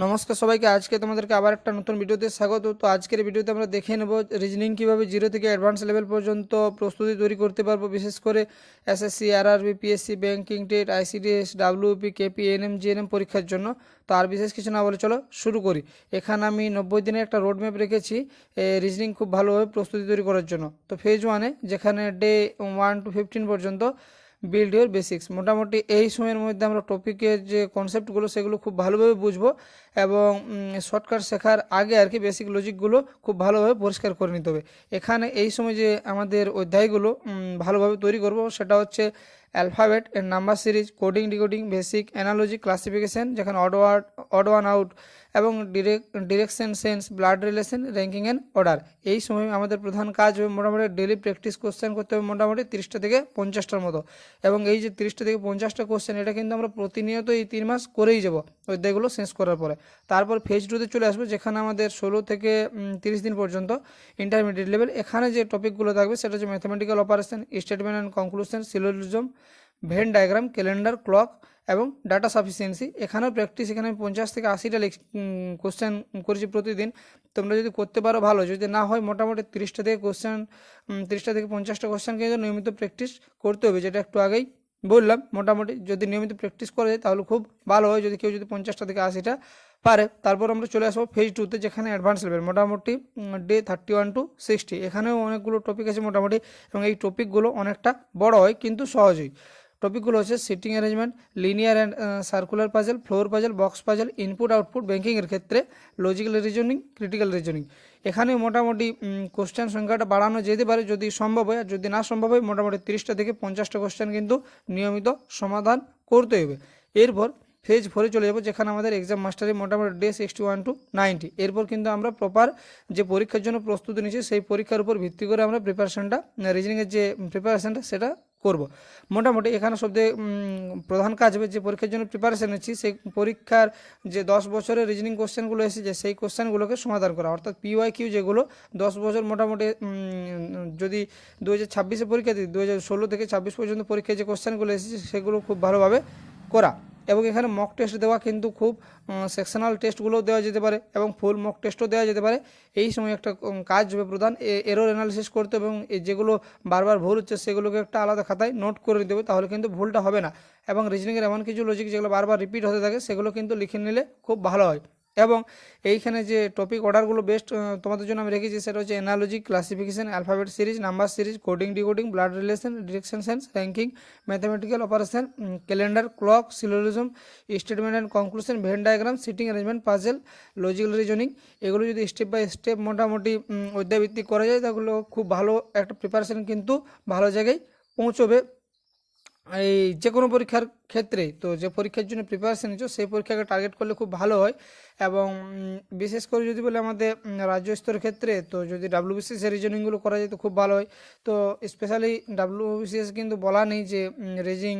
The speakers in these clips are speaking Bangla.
নমস্কার সবাইকে। আজকে তোমাদেরকে আবার একটা নতুন ভিডিওতে স্বাগত। তো আজকের ভিডিওতে আমরা দেখে নেব রিজনিং কীভাবে জিরো থেকে অ্যাডভান্স লেভেল পর্যন্ত প্রস্তুতি তৈরি করতে পারবো, বিশেষ করে SSC, RRB, PSC, banking, TET, ICDS, WP, KP, NM, GNM পরীক্ষার জন্য। তো আর বিশেষ কিছু না বলে চলো শুরু করি। এখানে আমি 90 দিনের একটা রোড ম্যাপ রেখেছি রিজনিং খুব ভালোভাবে প্রস্তুতি তৈরি করার জন্য। তো ফেজ 1-এ যেখানে ডে 1 to 15 পর্যন্ত বিল্ড ইউর বেসিক্স, মোটামুটি এই সময়ের মধ্যে আমরা টপিকের যে কনসেপ্টগুলো সেগুলো খুব ভালোভাবে বুঝবো এবং শর্টকাট শেখার আগে আর কি বেসিক লজিকগুলো খুব ভালোভাবে পরিষ্কার করে নিতে হবে। এখানে এই সময় যে আমাদের অধ্যায়গুলো ভালোভাবে তৈরি করব সেটা হচ্ছে অ্যালফাবেট এর number series, coding decoding, basic analogy, classification, যেখানে অড ওয়ান আউট এবং direction sense, blood relation, ranking and order. এই সময় আমাদের প্রধান কাজ হবে মোটামুটি ডেলি প্র্যাকটিস কোশ্চেন করতে হবে মোটামুটি 30টা থেকে 50টার মতো। এবং এই যে 30টা থেকে 50টা কোশ্চেন, এটা কিন্তু আমরা প্রতিনিয়ত এই 3 মাস করেই যাব অধ্যায়গুলো শেষ করার পরে। তারপর ফেজ 2-তে চলে আসবো, যেখানে আমাদের 16 থেকে 30 দিন পর্যন্ত ইন্টারমিডিয়েট লেভেল। এখানে যে টপিকগুলো থাকবে সেটা হচ্ছে mathematical operation, statement and conclusion, syllogism, Venn diagram, calendar, clock এবং ডাটা সাফিসিয়েন্সি। এখানেও প্র্যাকটিস, এখানে আমি 50 থেকে 80টা কোশ্চেন করেছি প্রতিদিন। তোমরা যদি করতে পারো ভালো, যদি না হয় মোটামুটি 30টা থেকে 50টা কোশ্চেন কিন্তু নিয়মিত প্র্যাকটিস করতে হবে, যেটা একটু আগেই বললাম। মোটামুটি যদি নিয়মিত প্র্যাকটিস করা যায় তাহলে খুব ভালো হয়, যদি কেউ যদি 50টা থেকে 80টা পারে। তারপর আমরা চলে আসবো ফেজ 2-তে, যেখানে অ্যাডভান্স লেভেল মোটামুটি ডে 31 to 60। এখানেও অনেকগুলো টপিক আছে মোটামুটি, এবং এই টপিকগুলো অনেকটা বড় হয় কিন্তু সহজই। টপিকগুলো হচ্ছে seating arrangement, linear and circular puzzle, floor puzzle, box puzzle, input output, ব্যাঙ্কিংয়ের ক্ষেত্রে লজিক্যাল রিজনিং, ক্রিটিক্যাল রিজনিং। এখানে মোটামুটি কোশ্চেন সংখ্যাটা বাড়ানো যেতে পারে যদি সম্ভব হয়, আর যদি না সম্ভব হয় মোটামুটি 30টা থেকে 50টা কোশ্চেন কিন্তু নিয়মিত সমাধান করতে হবে। এরপর ফেজ 4-এ চলে যাবো, যেখানে আমাদের এক্সাম মাস্টারে মোটামুটি ডে 61 to 90। এরপর কিন্তু আমরা প্রপার যে পরীক্ষার জন্য প্রস্তুতি নিচ্ছি সেই পরীক্ষার উপর ভিত্তি করে আমরা প্রিপারেশনটা, রিজনিংয়ের যে প্রিপারেশনটা সেটা করব। মোটামুটি এখানে সবথেকে প্রধান কাজ হবে যে পরীক্ষার জন্য প্রিপারেশন নিচ্ছি সেই পরীক্ষার যে 10 বছরের রিজনিং কোশ্চেনগুলো এসেছে সেই কোশ্চেনগুলোকে সমাধান করা, অর্থাৎ PYQ যেগুলো 10 বছর মোটামুটি যদি 2026-এ পরীক্ষা দিই, 2016 থেকে 26 পর্যন্ত পরীক্ষায় যে কোশ্চেনগুলো এসেছে সেগুলো খুব ভালোভাবে করা। এবং এখানে মক টেস্ট দেওয়া কিন্তু খুব সেকশনাল টেস্টগুলোও দেওয়া যেতে পারে এবং ফুল মক টেস্টও দেওয়া যেতে পারে। এই সময় একটা কাজ হবে প্রধান, এরর অ্যানালিসিস করতে হবে, এবং যেগুলো বারবার ভুল হচ্ছে সেগুলোকে একটা আলাদা খাতায় নোট করে দিতে হবে, তাহলে কিন্তু ভুলটা হবে না। এবং রিজনিংয়ের এমন কিছু লজিক যেগুলো বারবার রিপিট হতে থাকে সেগুলো কিন্তু লিখে নিলে খুব ভালো হয়। এবং এইখানে যে টপিক অর্ডারগুলো বেস্ট তোমাদের জন্য আমি রেখেছি সেটা হচ্ছে analogy, classification, alphabet series, number series, coding decoding, blood relation, direction sense, ranking, mathematical operation, calendar, clock, syllogism, statement and conclusion, Venn diagram, seating arrangement, puzzle, logical reasoning. এগুলো যদি স্টেপ বাই স্টেপ মোটামুটি অধ্যায়ভিত্তিক করা যায় তাহলে খুব ভালো একটা প্রিপারেশন কিন্তু ভালো জায়গায় পৌঁছবে এই যে কোনো পরীক্ষার ক্ষেত্রে। তো যে পরীক্ষার জন্য প্রিপারেশন নিচ্ছ সেই পরীক্ষাকে টার্গেট করলে খুব ভালো হয়। এবং বিশেষ করে যদি বলে আমাদের রাজ্য স্তরের ক্ষেত্রে, তো যদি WBCS রিজনিংগুলো করা যায় তো খুব ভালো হয়। তো স্পেশালি WBCS কিন্তু বলা নেই যে রিজনিং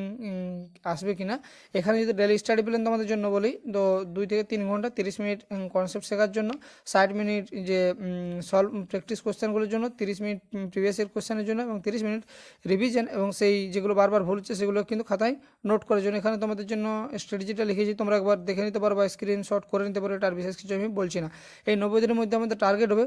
আসবে কি না। এখানে যদি ডেলি স্টাডি প্ল্যান তোমাদের জন্য বলি, তো 2 থেকে 3 ঘন্টা 30 মিনিট কনসেপ্ট শেখার জন্য, 60 মিনিট যে সলভ প্র্যাকটিস কোশ্চেনগুলোর জন্য, 30 মিনিট প্রিভিয়াস ইয়ার কোশ্চেনের জন্য, এবং 30 মিনিট রিভিশন, এবং সেই যেগুলো বারবার ভুল হচ্ছে সেগুলো কিন্তু খাতায় নোট করার জন্য। এখানে তোমাদের জন্য স্ট্র্যাটেজিটা লিখেছি, তোমরা একবার দেখে নিতে পারো বা স্ক্রিনশট করে নিতে পারো, এটা আর বিশেষ কিছু আমি বলছি না। এই 90 দিনের মধ্যে আমাদের টার্গেট হবে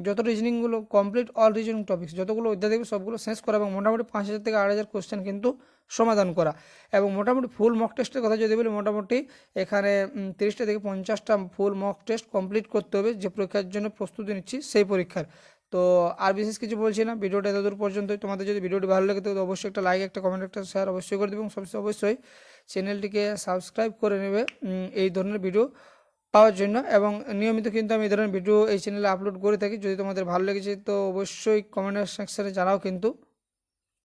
যত রিজনিংগুলো কমপ্লিট, অল রিজনিং টপিক্স যতগুলো অধ্যায় দেখবে সবগুলো শেষ করা, এবং মোটামুটি 5000 থেকে 8000 কোশ্চেন কিন্তু সমাধান করা। এবং মোটামুটি ফুল মক টেস্টের কথা যদি বলি, মোটামুটি এখানে 30টা থেকে 50টা ফুল মক টেস্ট কমপ্লিট করতে হবে যে পরীক্ষার জন্য প্রস্তুতি নিচ্ছি সেই পরীক্ষার। তো আর বিশেষ কিছু বলছি না, ভিডিওটা এতদূর পর্যন্তই। তোমাদের যদি ভিডিওটি ভালো লাগে তো অবশ্যই একটা লাইক, একটা কমেন্ট, একটা শেয়ার অবশ্যই করে দেবে, এবং সবচেয়ে অবশ্যই চ্যানেলটিকে সাবস্ক্রাইব করে নেবে এই ধরনের ভিডিও পাওয়ার জন্য। এবং নিয়মিত কিন্তু আমি এই ধরনের ভিডিও এই চ্যানেলে আপলোড করে থাকি। যদি তোমাদের ভালো লেগেছে তো অবশ্যই কমেন্ট সেকশনে জানাও কিন্তু।